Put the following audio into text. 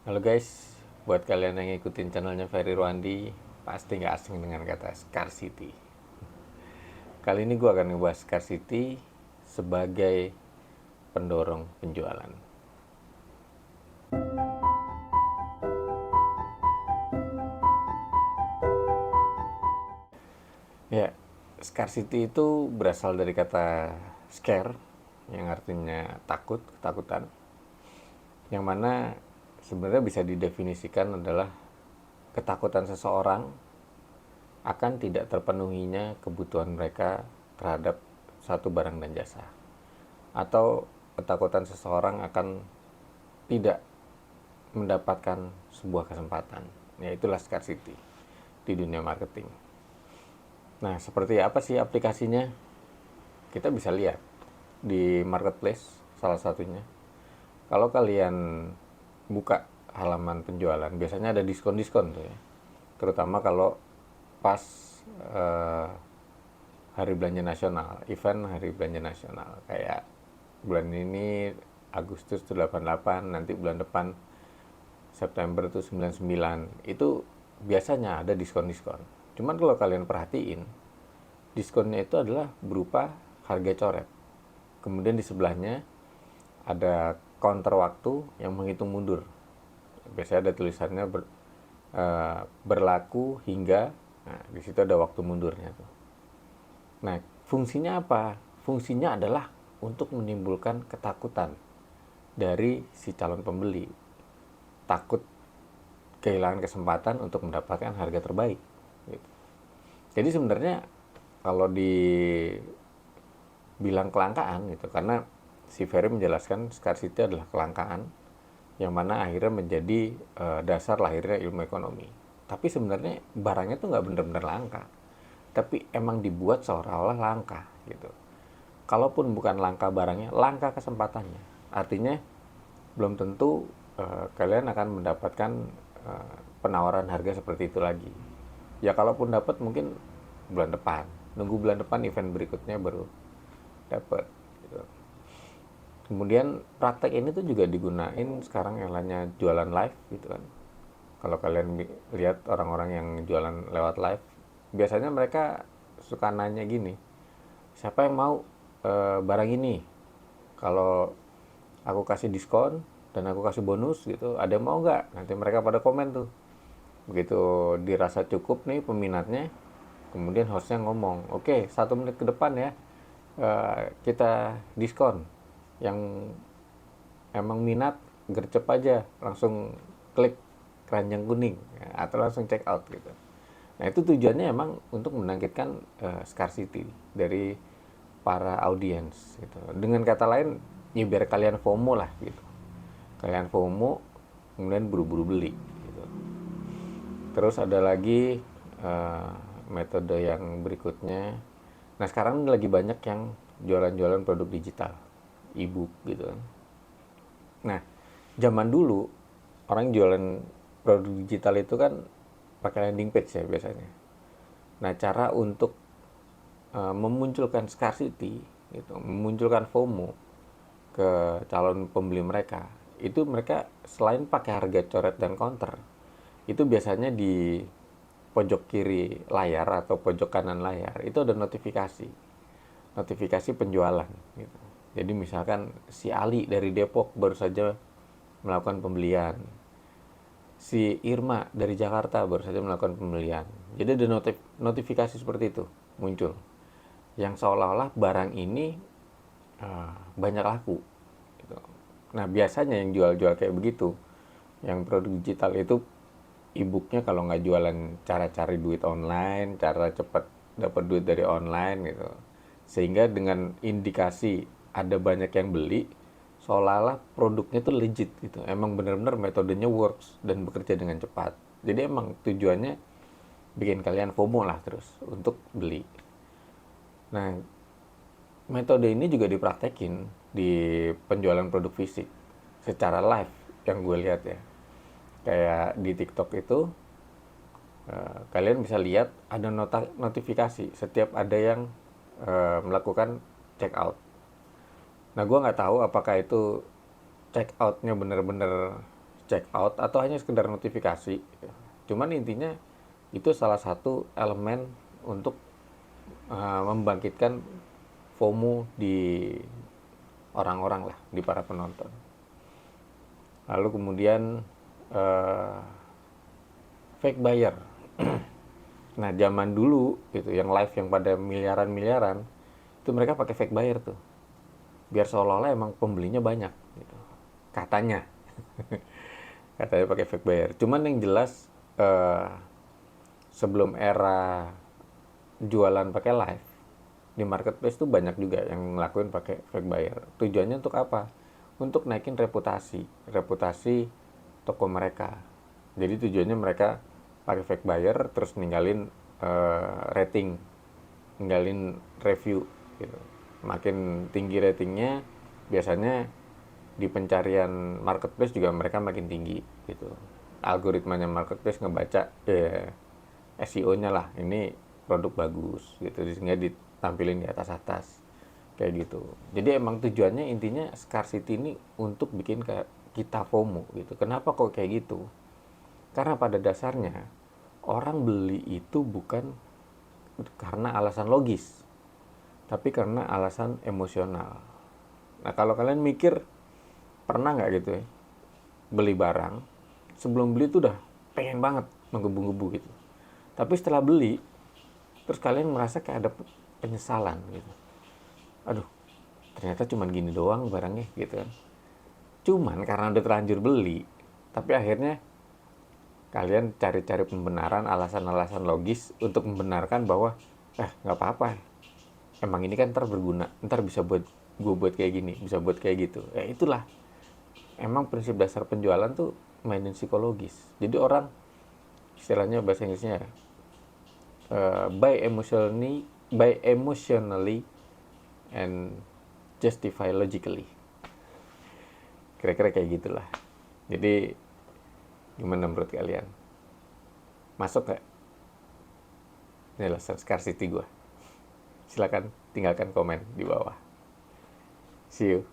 Halo guys, buat kalian yang ngikutin channelnya Ferry Ruandi, pasti nggak asing dengan kata scarcity. Kali ini gue akan ngebahas scarcity sebagai pendorong penjualan. Ya, scarcity itu berasal dari kata scare, yang artinya takut, ketakutan. Yang mana sebenarnya bisa didefinisikan adalah ketakutan seseorang akan tidak terpenuhinya kebutuhan mereka terhadap satu barang dan jasa, atau ketakutan seseorang akan tidak mendapatkan sebuah kesempatan. Ya, itulah scarcity di dunia marketing. Nah, seperti apa sih aplikasinya? Kita bisa lihat di marketplace salah satunya. Kalau kalian buka halaman penjualan, biasanya ada diskon-diskon tuh ya. Terutama kalau pas eh, hari belanja nasional, event hari belanja nasional. Kayak bulan ini Agustus tuh 88, nanti bulan depan September tuh 99. Itu biasanya ada diskon-diskon. Cuman kalau kalian perhatiin, diskonnya itu adalah berupa harga coret. Kemudian di sebelahnya ada counter waktu yang menghitung mundur. Biasanya ada tulisannya berlaku hingga, nah di situ ada waktu mundurnya tuh. Nah, fungsinya apa? Fungsinya adalah untuk menimbulkan ketakutan dari si calon pembeli. Takut kehilangan kesempatan untuk mendapatkan harga terbaik. Gitu. Jadi sebenarnya kalau dibilang kelangkaan gitu, karena si Ferry menjelaskan scarcity adalah kelangkaan, yang mana akhirnya menjadi dasar lahirnya ilmu ekonomi. Tapi sebenarnya barangnya tuh nggak benar-benar langka, tapi emang dibuat seolah-olah langka gitu. Kalaupun bukan langka barangnya, langka kesempatannya. Artinya belum tentu kalian akan mendapatkan penawaran harga seperti itu lagi. Ya kalaupun dapat mungkin bulan depan, nunggu bulan depan event berikutnya baru dapat. Gitu. Kemudian praktek ini tuh juga digunain sekarang yang lainnya jualan live gitu kan. Kalau kalian lihat orang-orang yang jualan lewat live, biasanya mereka suka nanya gini, siapa yang mau barang ini? Kalau aku kasih diskon dan aku kasih bonus gitu, ada yang mau nggak? Nanti mereka pada komen tuh. Begitu dirasa cukup nih peminatnya, kemudian hostnya ngomong, oke, 1 menit ke depan ya, kita diskon. Yang emang minat, gercep aja, langsung klik keranjang kuning, ya, atau langsung check out gitu. Nah, itu tujuannya emang untuk menangkitkan scarcity dari para audiens gitu. Dengan kata lain, ya biar kalian FOMO lah gitu. Kalian FOMO, kemudian buru-buru beli gitu. Terus ada lagi uh, metode yang berikutnya. Nah, sekarang lagi banyak yang jualan-jualan produk digital, e-book gitu kan. Nah, zaman dulu orang jualan produk digital itu kan pakai landing page ya biasanya. Nah, cara untuk memunculkan scarcity gitu, memunculkan FOMO ke calon pembeli mereka, itu mereka selain pakai harga coret dan counter, itu biasanya di pojok kiri layar atau pojok kanan layar itu ada notifikasi penjualan gitu. Jadi misalkan si Ali dari Depok baru saja melakukan pembelian, si Irma dari Jakarta baru saja melakukan pembelian. Jadi ada notifikasi seperti itu muncul, yang seolah-olah barang ini banyak laku gitu. Nah, biasanya yang jual-jual kayak begitu, yang produk digital itu, e-booknya kalau nggak jualan cara cari duit online, cara cepat dapat duit dari online gitu. Sehingga dengan indikasi ada banyak yang beli, seolah-olah produknya tuh legit gitu. Emang benar-benar metodenya works dan bekerja dengan cepat. Jadi emang tujuannya bikin kalian FOMO lah terus untuk beli. Nah, metode ini juga dipraktekin di penjualan produk fisik secara live yang gue lihat ya. Kayak di TikTok itu kalian bisa lihat ada notifikasi setiap ada yang melakukan check out. Nah, gue nggak tahu apakah itu check outnya bener-bener check out atau hanya sekedar notifikasi. Cuman intinya itu salah satu elemen untuk membangkitkan FOMO di orang-orang lah, di para penonton. Lalu kemudian fake buyer. Nah, zaman dulu gitu, yang live yang pada miliaran-miliaran, itu mereka pakai fake buyer tuh. Biar seolah-olah emang pembelinya banyak gitu. Katanya. Katanya pakai fake buyer. Cuman yang jelas sebelum era jualan pakai live di marketplace tuh banyak juga yang ngelakuin pakai fake buyer. Tujuannya untuk apa? Untuk naikin reputasi toko mereka. Jadi tujuannya mereka pakai fake buyer terus ninggalin rating, ninggalin review gitu. Makin tinggi ratingnya, biasanya di pencarian marketplace juga mereka makin tinggi gitu. Algoritmanya marketplace ngebaca SEO-nya lah, ini produk bagus gitu, sehingga ditampilin di atas-atas kayak gitu. Jadi emang tujuannya intinya scarcity ini untuk bikin kayak kita FOMO gitu. Kenapa kok kayak gitu? Karena pada dasarnya orang beli itu bukan karena alasan logis, tapi karena alasan emosional. Nah, kalau kalian mikir, pernah nggak gitu ya, beli barang, sebelum beli itu udah pengen banget menggebu-gebu gitu. Tapi setelah beli, terus kalian merasa kayak ada penyesalan gitu. Aduh, ternyata cuman gini doang barangnya gitu kan. Cuman karena udah terlanjur beli, tapi akhirnya kalian cari-cari pembenaran, alasan-alasan logis untuk membenarkan bahwa nggak apa-apa, emang ini kan ntar berguna, ntar bisa buat gue buat kayak gini, bisa buat kayak gitu. Itulah emang prinsip dasar penjualan tuh mainin psikologis. Jadi orang, istilahnya bahasa Inggrisnya buy emotionally and justify logically. Kira-kira kayak gitulah. Jadi gimana menurut kalian? Masuk nggak penjelasan scarcity gue? Silakan tinggalkan komen di bawah. See you.